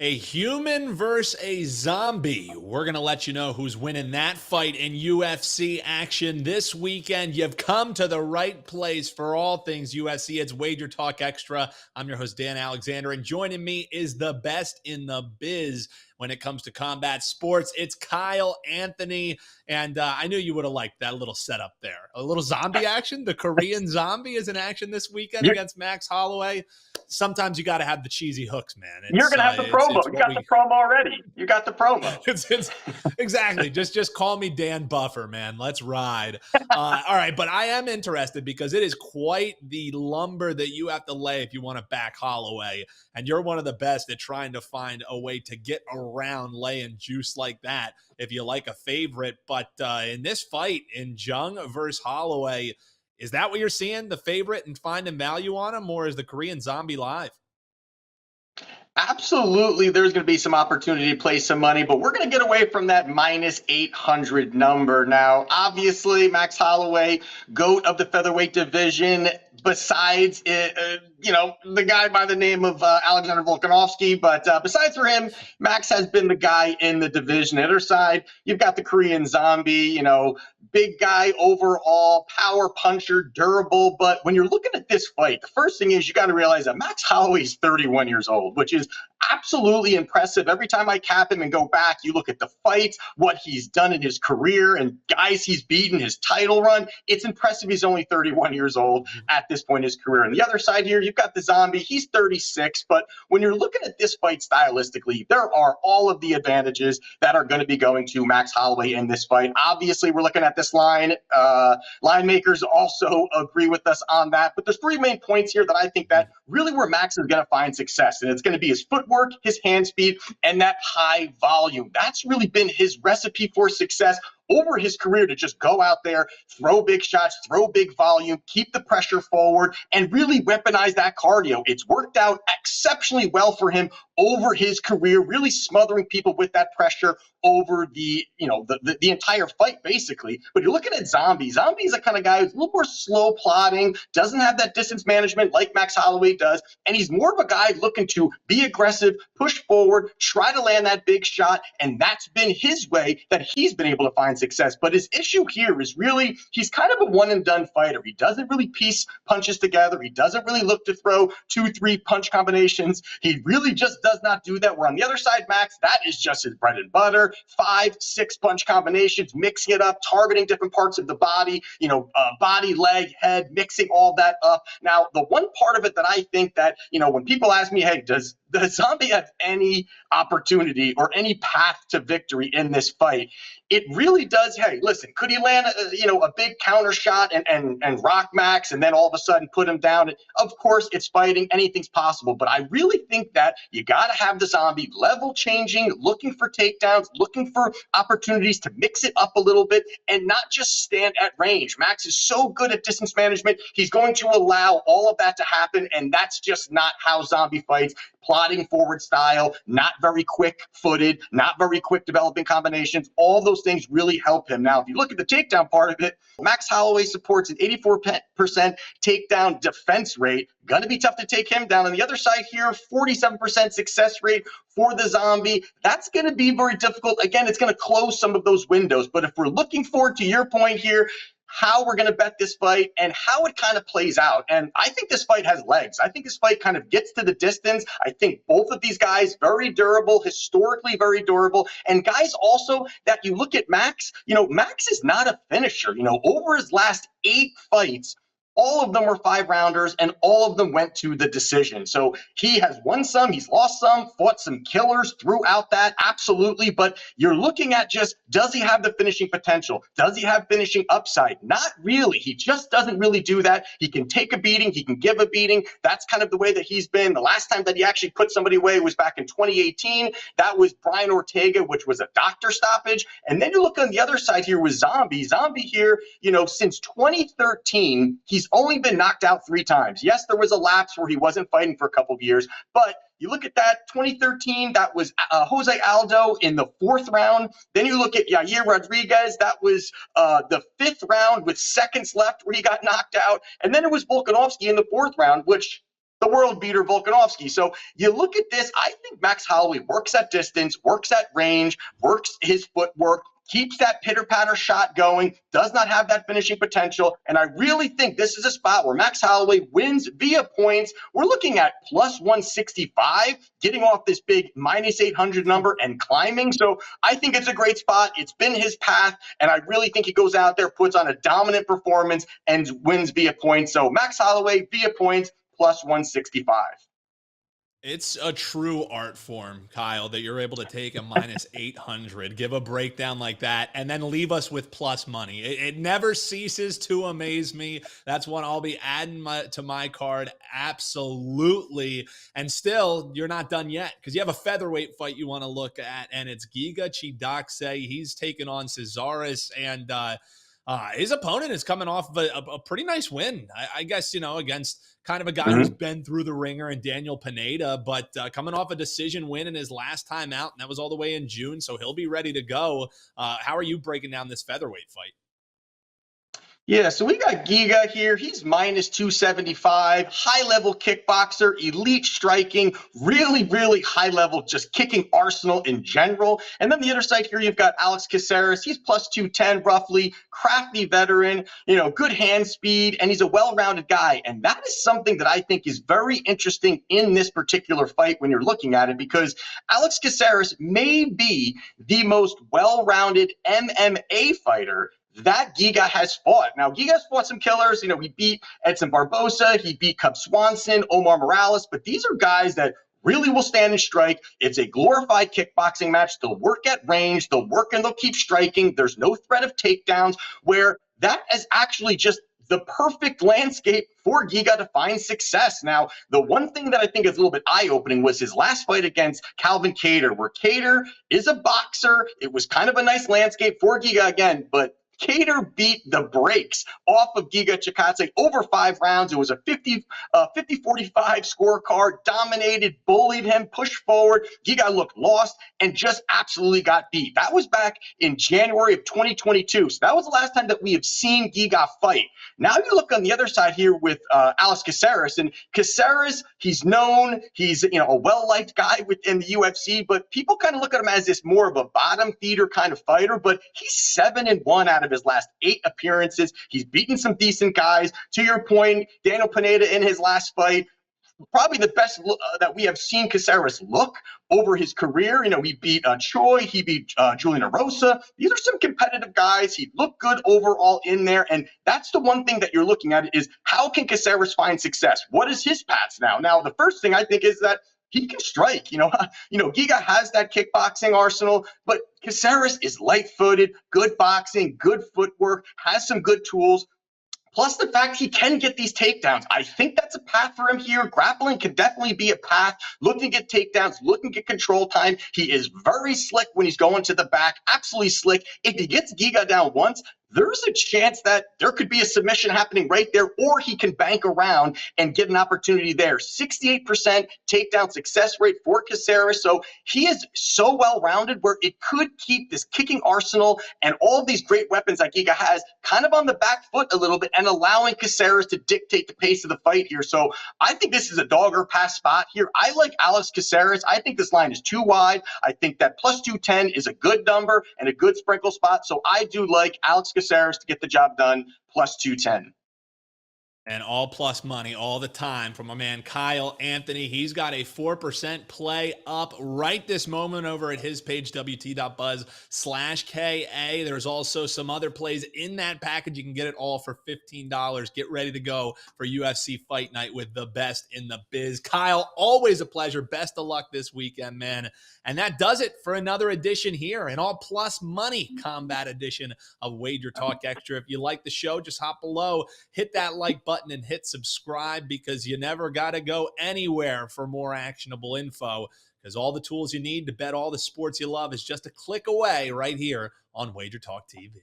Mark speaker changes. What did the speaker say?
Speaker 1: A human versus a zombie. We're going to let you know who's winning that fight in UFC action this weekend. You've come to the right place for all things UFC. It's Wager Talk Extra. I'm your host, Dan Alexander, and joining me is the best in the biz when it comes to combat sports. It's Kyle Anthony, and I knew you would have liked that little setup there. A little zombie action. The Korean zombie is in action this weekend
Speaker 2: You're,
Speaker 1: against Max Holloway. Sometimes you got to have the cheesy hooks, man.
Speaker 2: you're gonna have the promo. You got the promo already. You got the promo.
Speaker 1: it's exactly just call me Dan Buffer, man. Let's ride. All right, but I am interested because it is quite the lumber that you have to lay if you want to back Holloway, and you're one of the best at trying to find a way to get around laying juice like that if you like a favorite. But in this fight, in Jung versus Holloway, is that what you're seeing, the favorite, and finding value on him, or is the Korean zombie live?
Speaker 2: Absolutely, there's going to be some opportunity to play some money, but we're going to get away from that minus 800 number. Now, obviously, Max Holloway, GOAT of the featherweight division, besides, the guy by the name of Alexander Volkanovski. But besides for him, Max has been the guy in the division. The other side, you've got the Korean zombie, big guy overall, power puncher, durable. But when you're looking at this fight, the first thing is you got to realize that Max Holloway is 31 years old, which is absolutely impressive. Every time I cap him and go back, you look at the fights, what he's done in his career, and guys he's beaten, his title run. It's impressive he's only 31 years old at this point in his career. On the other side here, you've got the zombie. He's 36, but when you're looking at this fight stylistically, there are all of the advantages that are going to be going to Max Holloway in this fight. Obviously, we're looking at this line. Line makers also agree with us on that, but there's three main points here that I think that really where Max is going to find success, and it's going to be his footwork, his hand speed, and that high volume. That's really been his recipe for success over his career, to just go out there, throw big shots, throw big volume, keep the pressure forward, and really weaponize that cardio. It's worked out exceptionally well for him over his career, really smothering people with that pressure over the entire fight, basically. But you're looking at Zombie. Zombie's the kind of guy who's a little more slow plodding, doesn't have that distance management like Max Holloway does, and he's more of a guy looking to be aggressive, push forward, try to land that big shot, and that's been his way that he's been able to find success. But his issue here is really he's kind of a one-and-done fighter. He doesn't really piece punches together. He doesn't really look to throw 2-3 punch combinations. He really just does not do that. Where on the other side, Max, that is just his bread and butter. 5-6 punch combinations, mixing it up, targeting different parts of the body, body, leg, head, mixing all that up. Now, the one part of it that I think that, when people ask me, hey, does the Zombie have any opportunity or any path to victory in this fight? It really does. Hey, listen, could he land a big counter shot and rock Max and then all of a sudden put him down? Of course, it's fighting. Anything's possible. But I really think that you got to have the Zombie level changing, looking for takedowns, looking for opportunities to mix it up a little bit and not just stand at range. Max is so good at distance management. He's going to allow all of that to happen, and that's just not how Zombie fights. Plodding forward style, not very quick-footed, not very quick developing combinations. All those things really help him. Now, if you look at the takedown part of it, Max Holloway supports an 84% takedown defense rate. Going to be tough to take him down. On the other side here, 47% success rate for the Zombie. That's going to be very difficult. Again, it's going to close some of those windows. But if we're looking forward to your point here, how we're going to bet this fight and how it kind of plays out. And I think this fight has legs. I think this fight kind of gets to the distance. I think both of these guys, very durable, historically very durable, and guys also that you look at Max, Max is not a finisher. Over his last 8 fights, all of them were 5-rounders, and all of them went to the decision. So he has won some, he's lost some, fought some killers throughout that, absolutely. But you're looking at just, does he have the finishing potential? Does he have finishing upside? Not really. He just doesn't really do that. He can take a beating. He can give a beating. That's kind of the way that he's been. The last time that he actually put somebody away was back in 2018. That was Brian Ortega, which was a doctor stoppage. And then you look on the other side here with Zombie. Zombie here, since 2013, he's only been knocked out 3 times. Yes, there was a lapse where he wasn't fighting for a couple of years, but you look at that, 2013, that was Jose Aldo in the 4th round. Then you look at Yair Rodriguez, that was the 5th round with seconds left where he got knocked out. And then it was Volkanovski in the 4th round, which the world beater Volkanovski. So you look at this, I think Max Holloway works at distance, works at range, works his footwork, keeps that pitter-patter shot going, does not have that finishing potential. And I really think this is a spot where Max Holloway wins via points. We're looking at plus 165, getting off this big minus 800 number and climbing. So I think it's a great spot. It's been his path, and I really think he goes out there, puts on a dominant performance, and wins via points. So Max Holloway via points, plus 165.
Speaker 1: It's a true art form, Kyle, that you're able to take a minus 800, give a breakdown like that, and then leave us with plus money. It never ceases to amaze me. That's one I'll be adding to my card. Absolutely. And still, you're not done yet because you have a featherweight fight you want to look at, and it's Giga Chikadze. He's taking on Caceres, and his opponent is coming off of a pretty nice win, I guess, against kind of a guy who's been through the ringer and Daniel Pineda, but coming off a decision win in his last time out, and that was all the way in June, so he'll be ready to go. How are you breaking down this featherweight fight?
Speaker 2: Yeah, so we got Giga here. He's minus 275, high-level kickboxer, elite striking, really, really high-level just kicking arsenal in general. And then the other side here, you've got Alex Caceres. He's plus 210 roughly, crafty veteran, good hand speed, and he's a well-rounded guy. And that is something that I think is very interesting in this particular fight when you're looking at it, because Alex Caceres may be the most well-rounded MMA fighter that Giga has fought. Now, Giga's fought some killers. He beat Edson Barbosa. He beat Cub Swanson, Omar Morales. But these are guys that really will stand and strike. It's a glorified kickboxing match. They'll work at range. They'll work and they'll keep striking. There's no threat of takedowns, where that is actually just the perfect landscape for Giga to find success. Now, the one thing that I think is a little bit eye-opening was his last fight against Calvin Kattar, where Kattar is a boxer. It was kind of a nice landscape for Giga again, but Kattar beat the brakes off of Giga Chikadze over 5 rounds. It was a 50-45 scorecard, dominated, bullied him, pushed forward. Giga looked lost and just absolutely got beat. That was back in January of 2022. So that was the last time that we have seen Giga fight. Now you look on the other side here with Alex Caceres. And Caceres, he's known, he's a well-liked guy within the UFC, but people kind of look at him as this more of a bottom feeder kind of fighter. But he's 7-1 out of his last 8 appearances. He's beaten some decent guys. To your point, Daniel Pineda in his last fight, probably the best that we have seen Caceres look over his career. He beat Choi, he beat Julian Erosa. These are some competitive guys. He looked good overall in there, and that's the one thing that you're looking at is how can Caceres find success? What is his path now? Now, the first thing I think is that he can strike. Giga has that kickboxing arsenal, but Caceres is light-footed, good boxing, good footwork, has some good tools. Plus the fact he can get these takedowns. I think that's a path for him here. Grappling can definitely be a path. Looking to get takedowns, looking to get control time. He is very slick when he's going to the back, absolutely slick. If he gets Giga down once, there's a chance that there could be a submission happening right there, or he can bank around and get an opportunity there. 68% takedown success rate for Caceres. So he is so well-rounded where it could keep this kicking arsenal and all of these great weapons that Giga has kind of on the back foot a little bit and allowing Caceres to dictate the pace of the fight here. So I think this is a dog or pass spot here. I like Alex Caceres. I think this line is too wide. I think that plus 210 is a good number and a good sprinkle spot. So I do like Alex Caceres to get the job done, plus 210.
Speaker 1: And all plus money all the time from my man Kyle Anthony. He's got a 4% play up right this moment over at his page, wt.buzz/KA. There's also some other plays in that package. You can get it all for $15. Get ready to go for UFC Fight Night with the best in the biz. Kyle, always a pleasure. Best of luck this weekend, man. And that does it for another edition here, an all plus money combat edition of Wager Talk Extra. If you like the show, just hop below, hit that like button and hit subscribe, because you never got to go anywhere for more actionable info, because all the tools you need to bet all the sports you love is just a click away right here on Wager Talk TV.